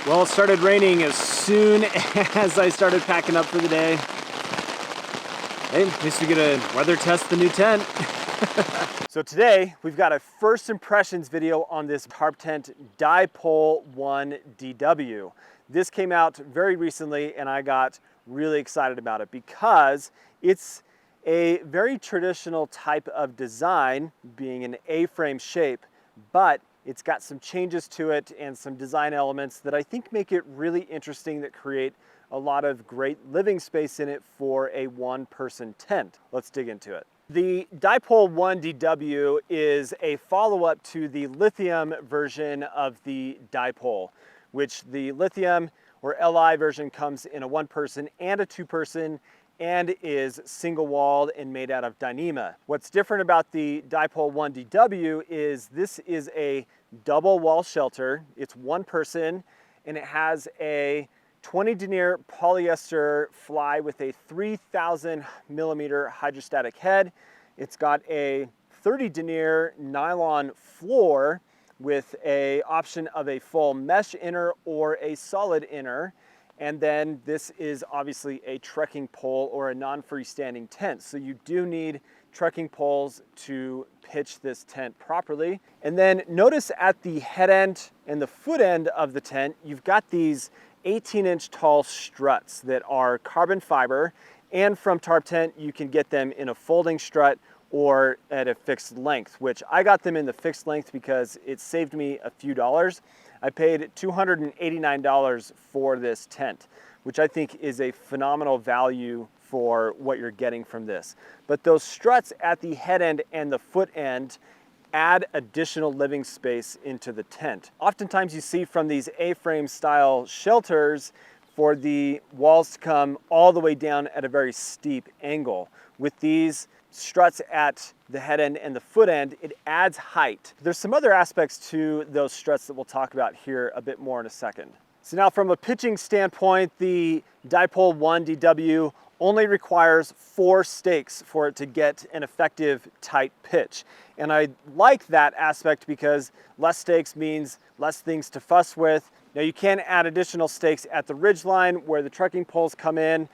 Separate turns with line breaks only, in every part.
Well, it started raining as soon as I started packing up for the day. Hey, at least we get to weather test the new tent. So today, we've got a first impressions video on this Tarptent Dipole 1 DW. This came out very recently and I got really excited about it because it's a very traditional type of design, being an A-frame shape, but it's got some changes to it and some design elements that I think make it really interesting, that create a lot of great living space in it for a one-person tent. Let's dig into it. The Dipole 1 DW is a follow-up to the lithium version of the Dipole, which the lithium or Li version comes in a one-person and a two-person and is single-walled and made out of Dyneema. What's different about the Dipole 1 DW is this is a double wall shelter. It's one person and it has a 20 denier polyester fly with a 3,000 millimeter hydrostatic head. It's got a 30 denier nylon floor with an option of a full mesh inner or a solid inner. And then this is obviously a trekking pole or a non-freestanding tent. So you do need trekking poles to pitch this tent properly. And then notice at the head end and the foot end of the tent, you've got these 18-inch tall struts that are carbon fiber, and from Tarptent you can get them in a folding strut or at a fixed length, which I got them in the fixed length because it saved me a few dollars. I paid $289 for this tent, which I think is a phenomenal value for what you're getting from this. But those struts at the head end and the foot end add additional living space into the tent. Oftentimes you see from these A-frame style shelters for the walls to come all the way down at a very steep angle. With these struts at the head end and the foot end, it adds height. There's some other aspects to those struts that we'll talk about here a bit more in a second. So now from a pitching standpoint, the Dipole 1 DW only requires 4 stakes for it to get an effective tight pitch. And I like that aspect because less stakes means less things to fuss with. Now you can add additional stakes at the ridge line where the trekking poles come in,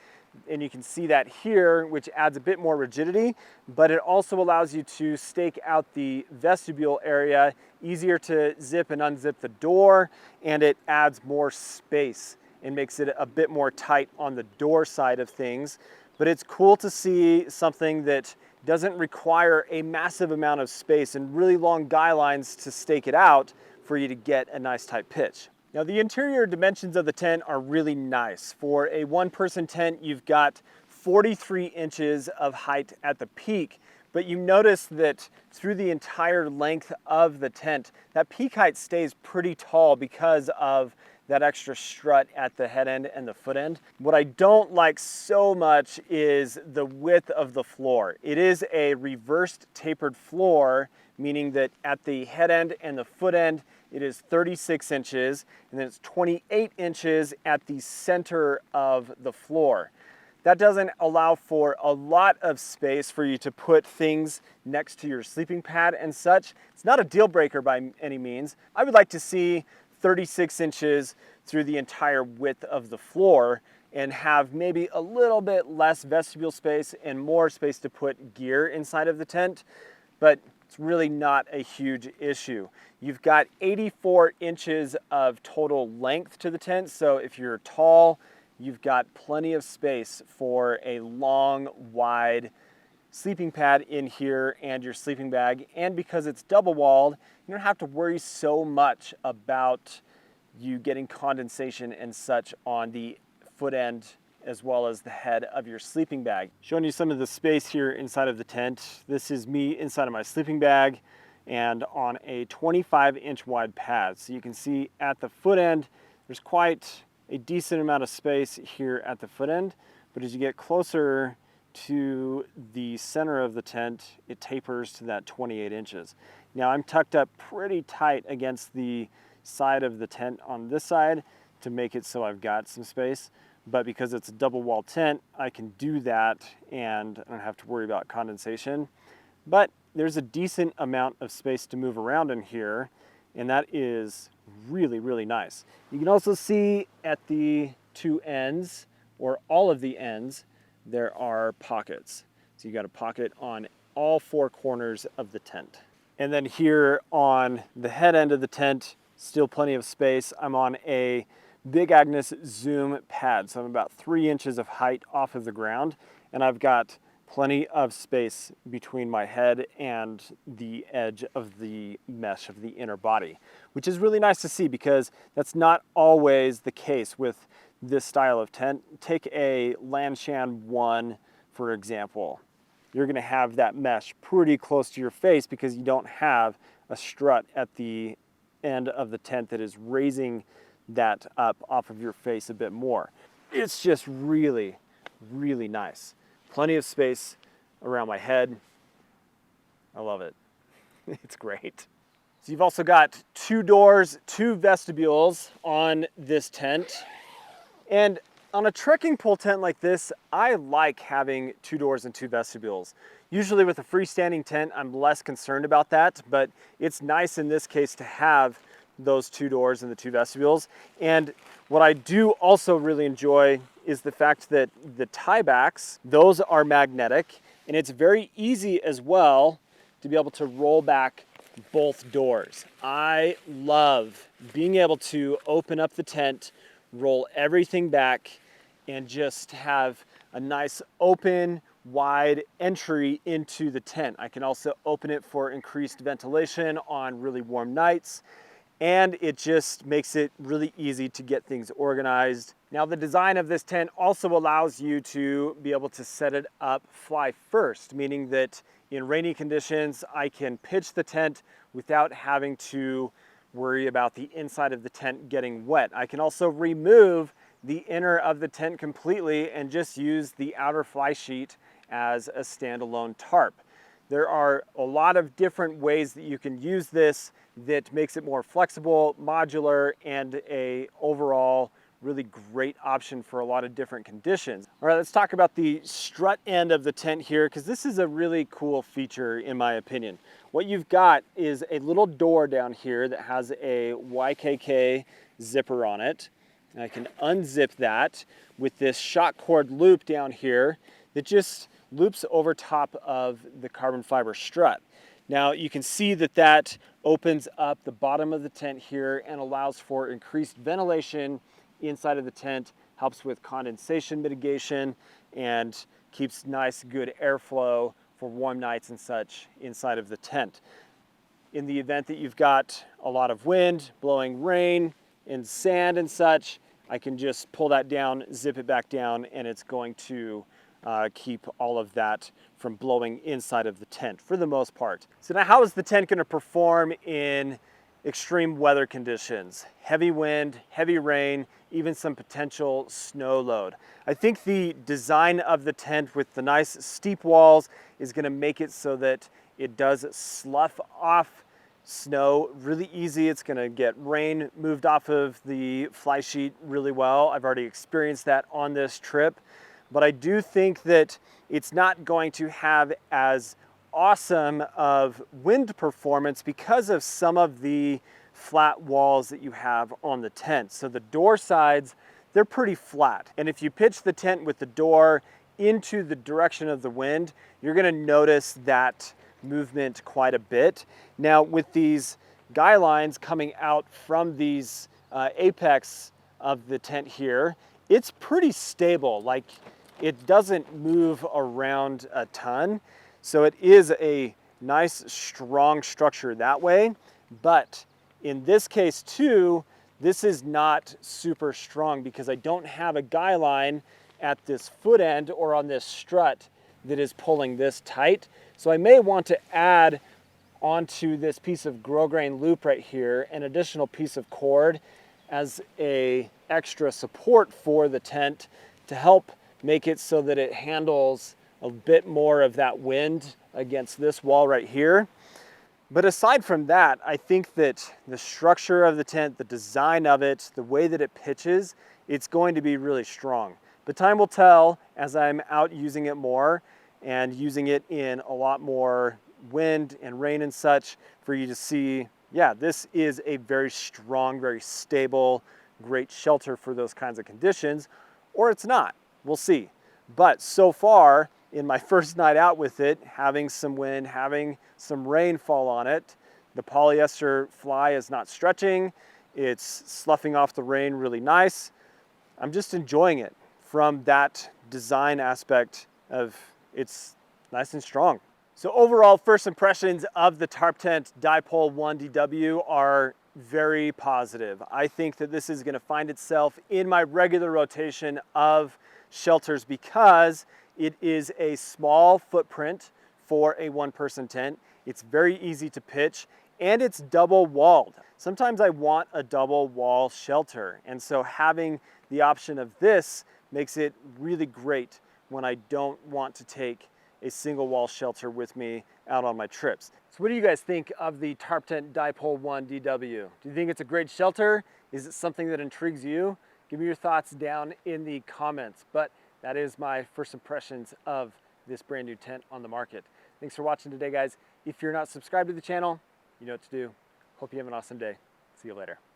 and you can see that here, which adds a bit more rigidity, but it also allows you to stake out the vestibule area, easier to zip and unzip the door, and it adds more space and makes it a bit more tight on the door side of things. But it's cool to see something that doesn't require a massive amount of space and really long guy lines to stake it out for you to get a nice tight pitch. Now the interior dimensions of the tent are really nice. For a one-person tent, you've got 43 inches of height at the peak, but you notice that through the entire length of the tent, that peak height stays pretty tall because of that extra strut at the head end and the foot end. What I don't like so much is the width of the floor. It is a reversed tapered floor, meaning that at the head end and the foot end, it is 36 inches, and then it's 28 inches at the center of the floor. That doesn't allow for a lot of space for you to put things next to your sleeping pad and such. It's not a deal breaker by any means. I would like to see 36 inches through the entire width of the floor and have maybe a little bit less vestibule space and more space to put gear inside of the tent, but it's really not a huge issue. You've got 84 inches of total length to the tent, so if you're tall, you've got plenty of space for a long, wide sleeping pad in here and your sleeping bag. And because it's double walled, you don't have to worry so much about you getting condensation and such on the foot end as well as the head of your sleeping bag. Showing you some of the space here inside of the tent. This is me inside of my sleeping bag and on a 25-inch wide pad. So you can see at the foot end, there's quite a decent amount of space here at the foot end, but as you get closer to the center of the tent, it tapers to that 28 inches. Now I'm tucked up pretty tight against the side of the tent on this side to make it so I've got some space, but because it's a double wall tent, I can do that and I don't have to worry about condensation. But there's a decent amount of space to move around in here, and that is really, really nice. You can also see at the two ends, or all of the ends, there are pockets. So you got a pocket on all four corners of the tent. And then here on the head end of the tent, still plenty of space. I'm on a Big Agnes Zoom pad, so I'm about 3 inches of height off of the ground, and I've got plenty of space between my head and the edge of the mesh of the inner body, which is really nice to see because that's not always the case with this style of tent. Take a Lanshan 1, for example. You're gonna have that mesh pretty close to your face because you don't have a strut at the end of the tent that is raising that up off of your face a bit more. It's just really, really nice. Plenty of space around my head. I love it. It's great. So you've also got 2 doors, 2 vestibules on this tent. And on a trekking pole tent like this, I like having 2 doors and 2 vestibules. Usually with a freestanding tent, I'm less concerned about that, but it's nice in this case to have those 2 doors and the 2 vestibules. And what I do also really enjoy is the fact that the tiebacks, those are magnetic, and it's very easy as well to be able to roll back both doors. I love being able to open up the tent, roll everything back, and just have a nice open, wide entry into the tent. I can also open it for increased ventilation on really warm nights, and it just makes it really easy to get things organized. Now, the design of this tent also allows you to be able to set it up fly first, meaning that in rainy conditions, I can pitch the tent without having to worry about the inside of the tent getting wet. I can also remove the inner of the tent completely and just use the outer fly sheet as a standalone tarp. There are a lot of different ways that you can use this that makes it more flexible, modular, and a overall really great option for a lot of different conditions. All right, let's talk about the strut end of the tent here, because this is a really cool feature in my opinion. What you've got is a little door down here that has a YKK zipper on it. And I can unzip that with this shock cord loop down here that just loops over top of the carbon fiber strut. Now you can see that that opens up the bottom of the tent here and allows for increased ventilation inside of the tent, helps with condensation mitigation, and keeps nice good airflow for warm nights and such inside of the tent. In the event that you've got a lot of wind, blowing rain and sand and such, I can just pull that down, zip it back down, and it's going to keep all of that from blowing inside of the tent for the most part. So now how is the tent gonna perform in extreme weather conditions? Heavy wind, heavy rain, even some potential snow load. I think the design of the tent with the nice steep walls is gonna make it so that it does slough off snow really easy. It's gonna get rain moved off of the fly sheet really well. I've already experienced that on this trip. But I do think that it's not going to have as awesome of wind performance because of some of the flat walls that you have on the tent. So the door sides, they're pretty flat. And if you pitch the tent with the door into the direction of the wind, you're gonna notice that movement quite a bit. Now with these guy lines coming out from these apex of the tent here, it's pretty stable. Like, it doesn't move around a ton. So it is a nice, strong structure that way. But in this case too, this is not super strong because I don't have a guy line at this foot end or on this strut that is pulling this tight. So I may want to add onto this piece of grosgrain loop right here an additional piece of cord as a extra support for the tent to help make it so that it handles a bit more of that wind against this wall right here. But aside from that, I think that the structure of the tent, the design of it, the way that it pitches, it's going to be really strong. But time will tell as I'm out using it more and using it in a lot more wind and rain and such for you to see yeah, this is a very strong, very stable, great shelter for those kinds of conditions, or it's not. We'll see. But so far, in my first night out with it, having some wind, having some rain fall on it, the polyester fly is not stretching. It's sloughing off the rain really nice. I'm just enjoying it from that design aspect of it's nice and strong. So overall, first impressions of the Tarptent Dipole 1DW are very positive. I think that this is going to find itself in my regular rotation of shelters because it is a small footprint for a one-person tent. It's very easy to pitch and it's double walled. Sometimes I want a double wall shelter, and so having the option of this makes it really great when I don't want to take a single wall shelter with me out on my trips. So what do you guys think of the Tarptent Dipole 1DW? Do you think it's a great shelter? Is it something that intrigues you? Give me your thoughts down in the comments. But that is my first impressions of this brand new tent on the market. Thanks for watching today, guys. If you're not subscribed to the channel, you know what to do. Hope you have an awesome day. See you later.